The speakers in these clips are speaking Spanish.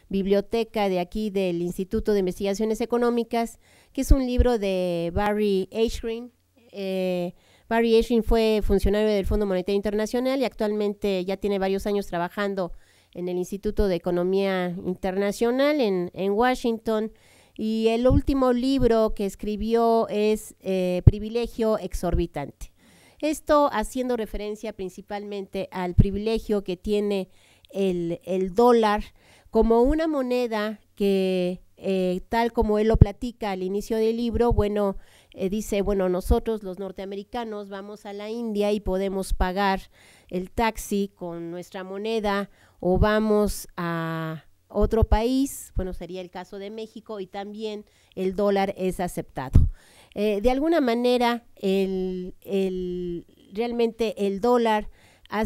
biblioteca de aquí del Instituto de Investigaciones Económicas, que es un libro de Barry Eichengreen. Barry Eichengreen fue funcionario del Fondo Monetario Internacional y actualmente ya tiene varios años trabajando en el Instituto de Economía Internacional en Washington. Y el último libro que escribió es Privilegio Exorbitante. Esto haciendo referencia principalmente al privilegio que tiene el dólar como una moneda que, tal como él lo platica al inicio del libro, bueno, dice, bueno, nosotros los norteamericanos vamos a la India y podemos pagar el taxi con nuestra moneda, o vamos a otro país, bueno, sería el caso de México, y también el dólar es aceptado. De alguna manera, realmente el dólar ha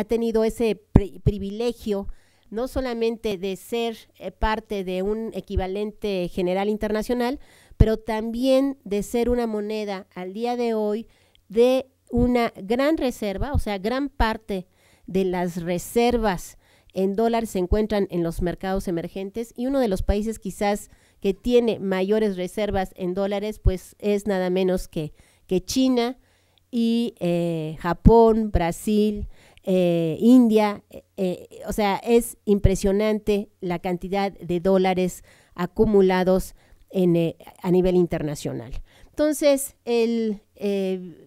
tenido ese privilegio, no solamente de ser parte de un equivalente general internacional, pero también de ser una moneda al día de hoy de una gran reserva, o sea, gran parte de las reservas en dólares se encuentran en los mercados emergentes, y uno de los países quizás que tiene mayores reservas en dólares, pues es nada menos que China y Japón, Brasil, India. O sea, es impresionante la cantidad de dólares acumulados a nivel internacional. Entonces, él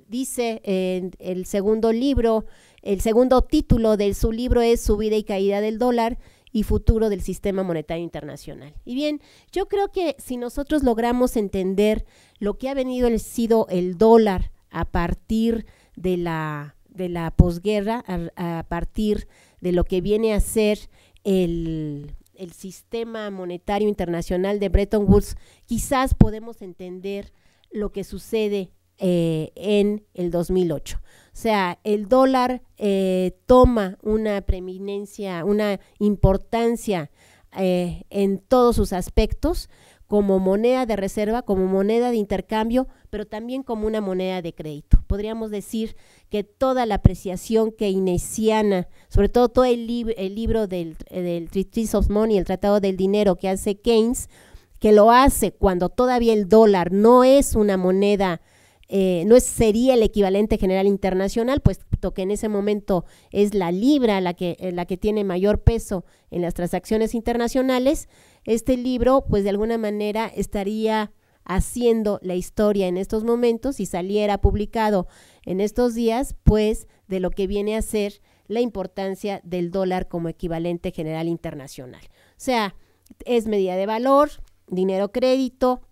dice en el segundo libro, el segundo título de su libro es Subida y caída del dólar y futuro del sistema monetario internacional. Y bien, yo creo que si nosotros logramos entender lo que ha sido el dólar a partir de la posguerra, a partir de lo que viene a ser el sistema monetario internacional de Bretton Woods, quizás podemos entender lo que sucede en el 2008. O sea, el dólar toma una preeminencia, una importancia en todos sus aspectos, como moneda de reserva, como moneda de intercambio, pero también como una moneda de crédito. Podríamos decir que toda la apreciación keynesiana, sobre todo el libro del Treatise of Money, el Tratado del Dinero que hace Keynes, que lo hace cuando todavía el dólar no es una moneda, sería el equivalente general internacional, puesto que en ese momento es la libra la que tiene mayor peso en las transacciones internacionales. Este libro, pues de alguna manera estaría haciendo la historia en estos momentos, si saliera publicado en estos días, pues de lo que viene a ser la importancia del dólar como equivalente general internacional. O sea, es medida de valor, dinero crédito,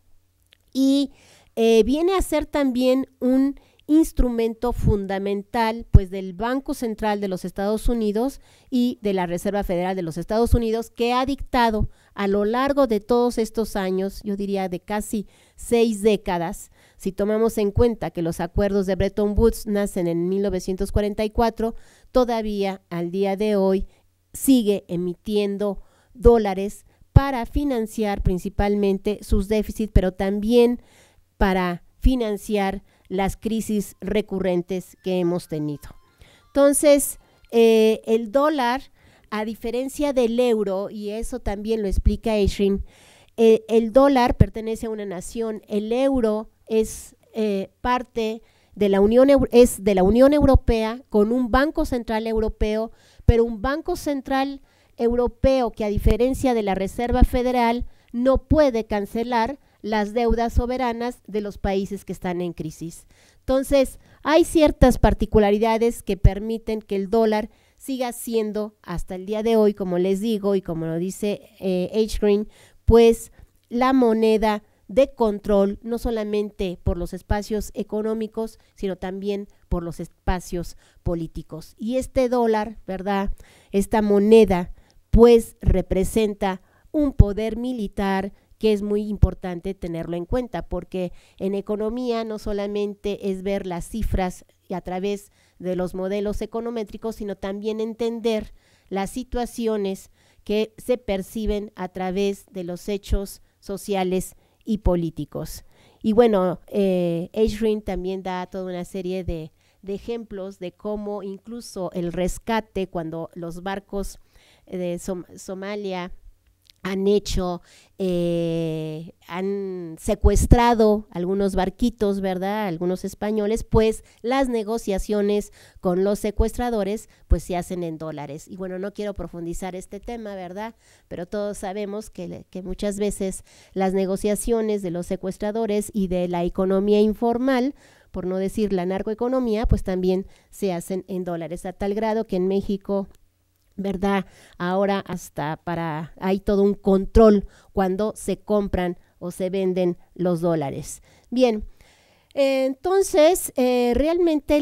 y viene a ser también un instrumento fundamental, pues, del Banco Central de los Estados Unidos y de la Reserva Federal de los Estados Unidos, que ha dictado a lo largo de todos estos años, yo diría de casi 6 décadas, si tomamos en cuenta que los acuerdos de Bretton Woods nacen en 1944, todavía al día de hoy sigue emitiendo dólares para financiar principalmente sus déficits, pero también para financiar las crisis recurrentes que hemos tenido. Entonces, el dólar, a diferencia del euro, y eso también lo explica Eichengreen, el dólar pertenece a una nación, el euro es parte de la Unión Europea, con un Banco Central Europeo, pero un Banco Central Europeo que, a diferencia de la Reserva Federal, no puede cancelar las deudas soberanas de los países que están en crisis. Entonces, hay ciertas particularidades que permiten que el dólar siga siendo hasta el día de hoy, como les digo y como lo dice Eichengreen, pues la moneda de control, no solamente por los espacios económicos, sino también por los espacios políticos. Y este dólar, ¿verdad?, esta moneda, pues representa un poder militar que es muy importante tenerlo en cuenta, porque en economía no solamente es ver las cifras y a través de los modelos econométricos, sino también entender las situaciones que se perciben a través de los hechos sociales y políticos. Y bueno, Eichengreen también da toda una serie de ejemplos de cómo incluso el rescate, cuando los barcos Somalia han secuestrado algunos barquitos, ¿verdad? Algunos españoles, pues las negociaciones con los secuestradores pues se hacen en dólares. Y bueno, no quiero profundizar este tema, ¿verdad? Pero todos sabemos que muchas veces las negociaciones de los secuestradores y de la economía informal, por no decir la narcoeconomía, pues también se hacen en dólares, a tal grado que en México, ¿verdad? Ahora hasta hay todo un control cuando se compran o se venden los dólares. Bien, entonces realmente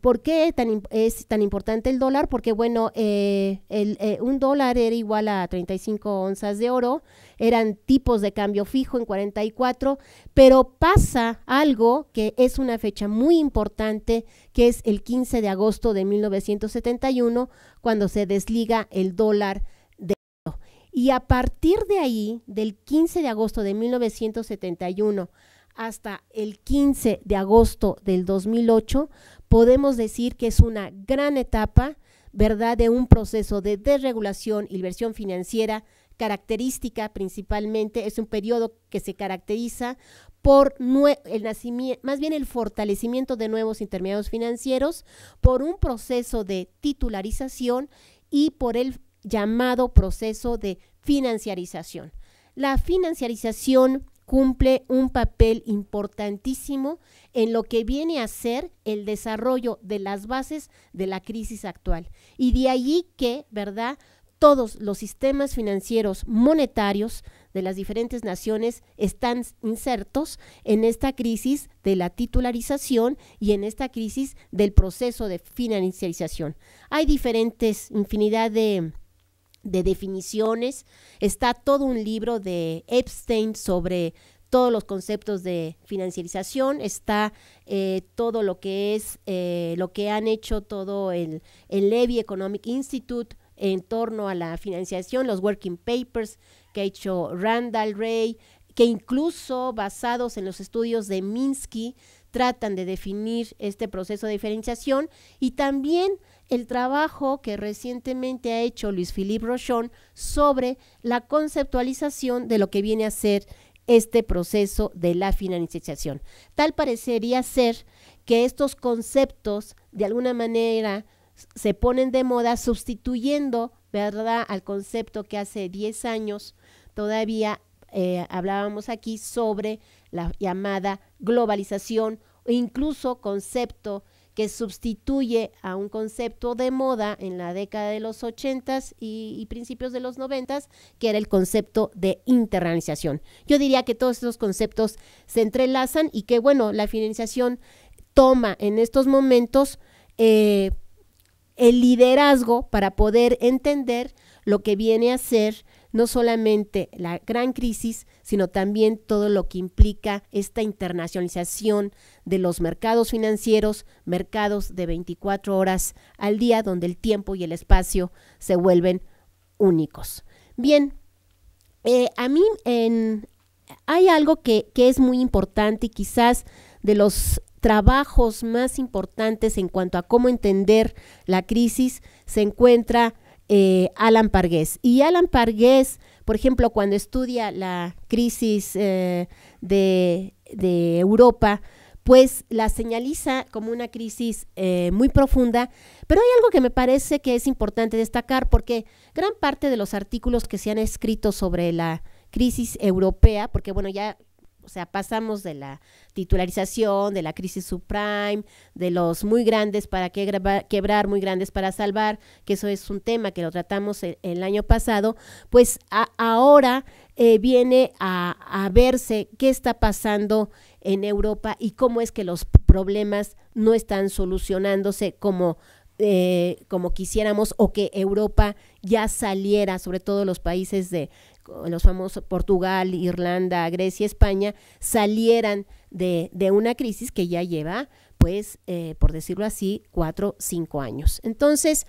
¿por qué es tan importante el dólar? Porque bueno, un dólar era igual a 35 onzas de oro, eran tipos de cambio fijo en 44, pero pasa algo que es una fecha muy importante, que es el 15 de agosto de 1971, cuando se desliga el dólar de oro. Y a partir de ahí, del 15 de agosto de 1971 hasta el 15 de agosto del 2008, podemos decir que es una gran etapa, ¿verdad?, de un proceso de desregulación y inversión financiera característica principalmente, es un periodo que se caracteriza por el nacimiento, más bien el fortalecimiento de nuevos intermediarios financieros, por un proceso de titularización y por el llamado proceso de financiarización. La financiarización cumple un papel importantísimo en lo que viene a ser el desarrollo de las bases de la crisis actual. Y de allí que, ¿verdad?, todos los sistemas financieros monetarios de las diferentes naciones están insertos en esta crisis de la titularización y en esta crisis del proceso de financiarización. Hay infinidad de definiciones, está todo un libro de Epstein sobre todos los conceptos de financiarización, está todo lo que es, lo que han hecho todo el Levy Economic Institute en torno a la financiación, los working papers que ha hecho Randall Wray, que incluso basados en los estudios de Minsky tratan de definir este proceso de diferenciación, y también el trabajo que recientemente ha hecho Luis Philippe Rochon sobre la conceptualización de lo que viene a ser este proceso de la financiación. Tal parecería ser que estos conceptos de alguna manera se ponen de moda, sustituyendo, ¿verdad?, al concepto que hace 10 años todavía hablábamos aquí sobre la llamada globalización, o incluso concepto que sustituye a un concepto de moda en la década de los 80s y principios de los 90s, que era el concepto de internalización. Yo diría que todos esos conceptos se entrelazan y que, bueno, la financiación toma en estos momentos el liderazgo para poder entender lo que viene a ser no solamente la gran crisis, sino también todo lo que implica esta internacionalización de los mercados financieros, mercados de 24 horas al día, donde el tiempo y el espacio se vuelven únicos. Bien, a mí hay algo que es muy importante y quizás de los trabajos más importantes en cuanto a cómo entender la crisis se encuentra Alan Pargues. Y Alan Pargues, por ejemplo, cuando estudia la crisis de Europa, pues la señaliza como una crisis muy profunda, pero hay algo que me parece que es importante destacar, porque gran parte de los artículos que se han escrito sobre la crisis europea, porque bueno, ya, o sea, pasamos de la titularización, de la crisis subprime, de los muy grandes para quebrar, muy grandes para salvar, que eso es un tema que lo tratamos el año pasado, pues ahora viene a verse qué está pasando en Europa y cómo es que los problemas no están solucionándose como quisiéramos, o que Europa ya saliera, sobre todo los países de los famosos Portugal, Irlanda, Grecia, España, salieran de una crisis que ya lleva, pues, por decirlo así, 4 o 5 años. Entonces,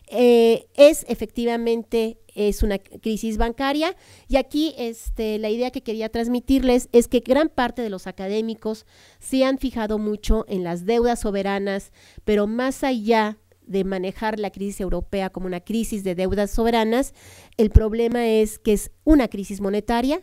efectivamente es una crisis bancaria, y aquí la idea que quería transmitirles es que gran parte de los académicos se han fijado mucho en las deudas soberanas, pero más allá de manejar la crisis europea como una crisis de deudas soberanas. El problema es que es una crisis monetaria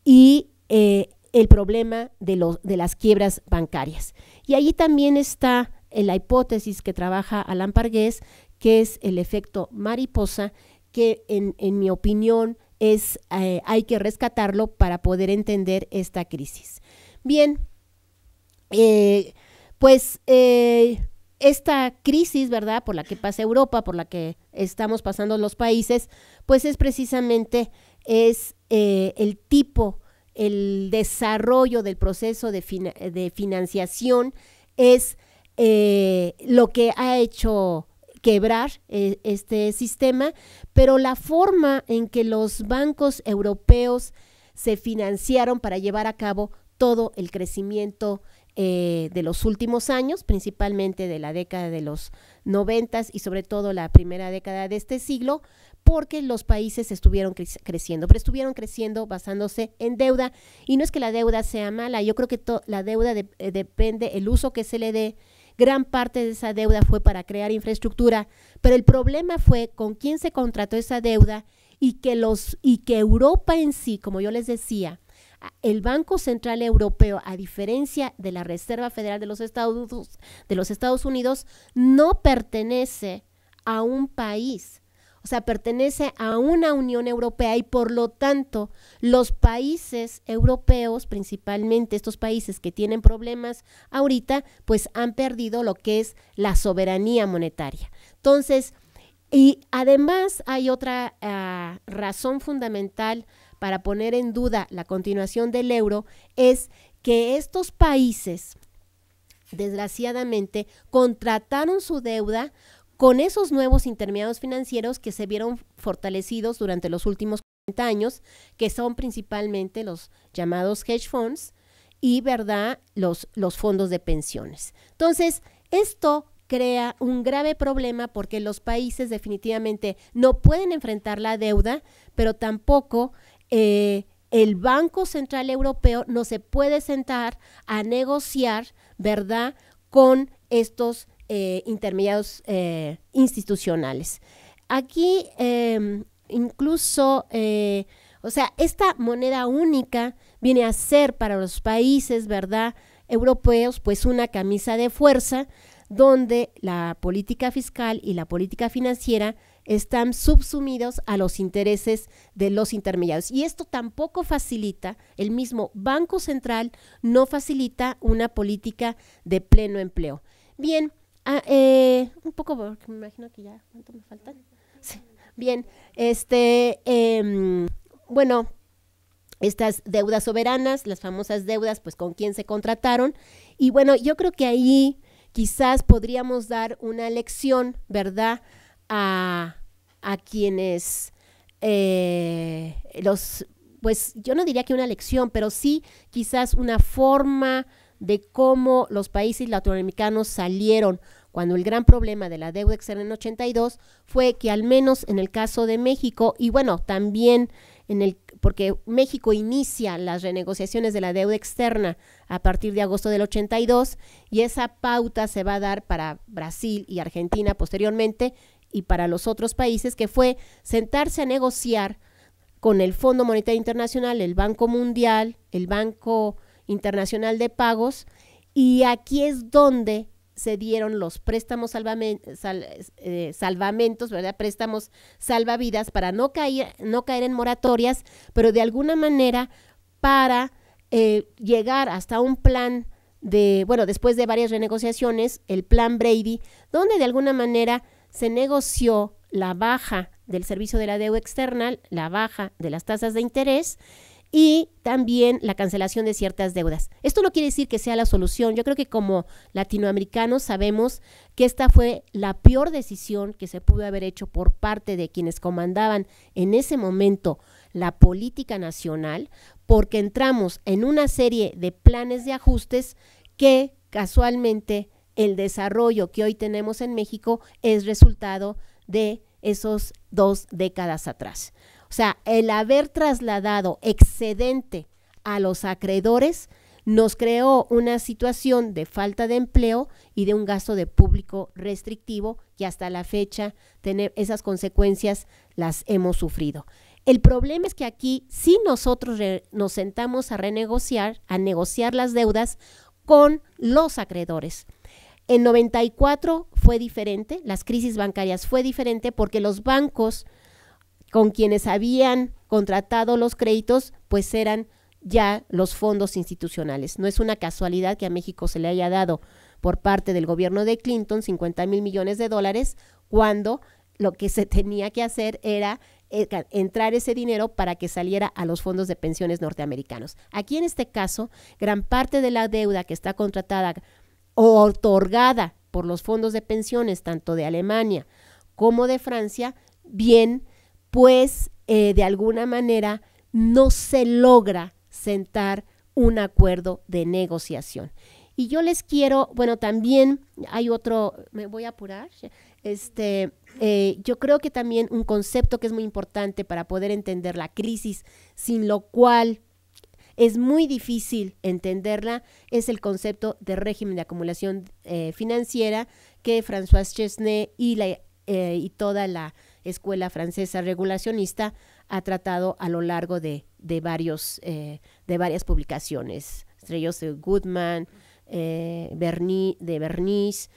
y el problema de las quiebras bancarias. Y allí también está la hipótesis que trabaja Alan Pargués, que es el efecto mariposa, que en mi opinión hay que rescatarlo para poder entender esta crisis. Bien, esta crisis, ¿verdad?, por la que pasa Europa, por la que estamos pasando los países, pues es precisamente el desarrollo del proceso de financiación es lo que ha hecho quebrar este sistema, pero la forma en que los bancos europeos se financiaron para llevar a cabo todo el crecimiento de los últimos años, principalmente de la década de los 90 y sobre todo la primera década de este siglo, porque los países estuvieron creciendo, pero estuvieron creciendo basándose en deuda, y no es que la deuda sea mala, yo creo que la deuda depende el uso que se le dé. Gran parte de esa deuda fue para crear infraestructura, pero el problema fue con quién se contrató esa deuda y que Europa en sí, como yo les decía, el Banco Central Europeo, a diferencia de la Reserva Federal de los Estados Unidos, no pertenece a un país, o sea, pertenece a una Unión Europea, y por lo tanto los países europeos, principalmente estos países que tienen problemas ahorita, pues han perdido lo que es la soberanía monetaria. Entonces, y además hay otra razón fundamental para poner en duda la continuación del euro, es que estos países, desgraciadamente, contrataron su deuda con esos nuevos intermediarios financieros que se vieron fortalecidos durante los últimos 40 años, que son principalmente los llamados hedge funds y, ¿verdad?, los fondos de pensiones. Entonces, esto crea un grave problema porque los países definitivamente no pueden enfrentar la deuda, pero tampoco el Banco Central Europeo no se puede sentar a negociar, ¿verdad?, con estos intermediarios institucionales. Aquí incluso, o sea, esta moneda única viene a ser para los países, ¿verdad?, europeos, pues una camisa de fuerza, donde la política fiscal y la política financiera están subsumidos a los intereses de los intermediarios. Y esto tampoco facilita, el mismo Banco Central no facilita una política de pleno empleo. Bien, un poco, porque me imagino que ya, ¿cuánto me faltan? Sí. Bien, bueno, estas deudas soberanas, las famosas deudas, pues con quién se contrataron. Y bueno, yo creo que ahí quizás podríamos dar una lección, ¿verdad?, a quienes pues yo no diría que una lección, pero sí quizás una forma de cómo los países latinoamericanos salieron cuando el gran problema de la deuda externa en 82 fue que, al menos en el caso de México, y bueno, también porque México inicia las renegociaciones de la deuda externa a partir de agosto del 82, y esa pauta se va a dar para Brasil y Argentina posteriormente, y para los otros países, que fue sentarse a negociar con el Fondo Monetario Internacional, el Banco Mundial, el Banco Internacional de Pagos, y aquí es donde se dieron los préstamos salvamentos, ¿verdad?, préstamos salvavidas para no caer en moratorias, pero de alguna manera para llegar hasta un plan después de varias renegociaciones, el plan Brady, donde de alguna manera se negoció la baja del servicio de la deuda externa, la baja de las tasas de interés y también la cancelación de ciertas deudas. Esto no quiere decir que sea la solución. Yo creo que como latinoamericanos sabemos que esta fue la peor decisión que se pudo haber hecho por parte de quienes comandaban en ese momento la política nacional, porque entramos en una serie de planes de ajustes que casualmente el desarrollo que hoy tenemos en México es resultado de esos 2 décadas atrás. O sea, el haber trasladado excedente a los acreedores nos creó una situación de falta de empleo y de un gasto de público restrictivo que hasta la fecha esas consecuencias las hemos sufrido. El problema es que aquí sí nosotros nos sentamos a negociar las deudas con los acreedores. En 94 fue diferente, las crisis bancarias fue diferente porque los bancos con quienes habían contratado los créditos pues eran ya los fondos institucionales. No es una casualidad que a México se le haya dado por parte del gobierno de Clinton 50,000 millones de dólares cuando lo que se tenía que hacer era entrar ese dinero para que saliera a los fondos de pensiones norteamericanos. Aquí en este caso, gran parte de la deuda que está contratada o otorgada por los fondos de pensiones, tanto de Alemania como de Francia, bien, pues de alguna manera no se logra sentar un acuerdo de negociación. Y yo les quiero, bueno, también hay otro, me voy a apurar, yo creo que también un concepto que es muy importante para poder entender la crisis, sin lo cual es muy difícil entenderla, es el concepto de régimen de acumulación financiera que François Chesnais y toda la escuela francesa regulacionista ha tratado a lo largo de varias publicaciones, entre ellos Goodman, Bernice,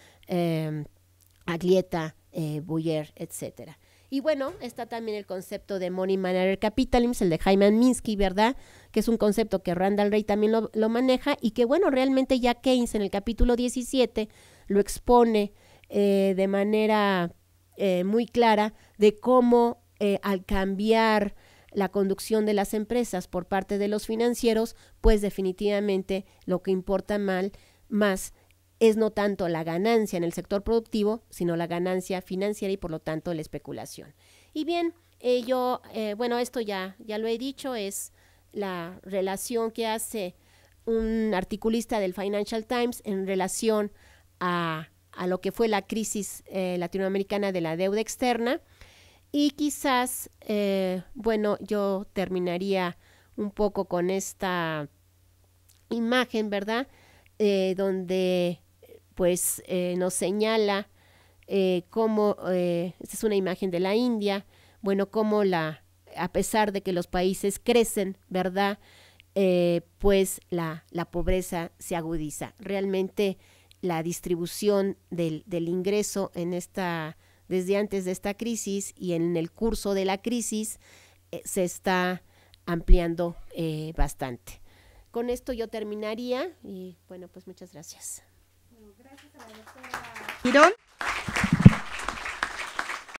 Aglietta, Bouyer, etcétera. Y bueno, está también el concepto de Money Manager Capitalism, el de Hyman Minsky, ¿verdad? Que es un concepto que Randall Wright también lo maneja y que, bueno, realmente ya Keynes en el capítulo 17 lo expone de manera muy clara de cómo al cambiar la conducción de las empresas por parte de los financieros, pues definitivamente lo que importa más es no tanto la ganancia en el sector productivo, sino la ganancia financiera y por lo tanto la especulación. Y bien, esto ya lo he dicho, es la relación que hace un articulista del Financial Times en relación a lo que fue la crisis latinoamericana de la deuda externa. Y quizás, yo terminaría un poco con esta imagen, ¿verdad? Donde pues nos señala cómo, esta es una imagen de la India, bueno, cómo a pesar de que los países crecen, ¿verdad? Pues la pobreza se agudiza. Realmente la distribución del ingreso desde antes de esta crisis y en el curso de la crisis se está ampliando bastante. Con esto yo terminaría y bueno, pues muchas gracias. Gracias a la doctora Girón.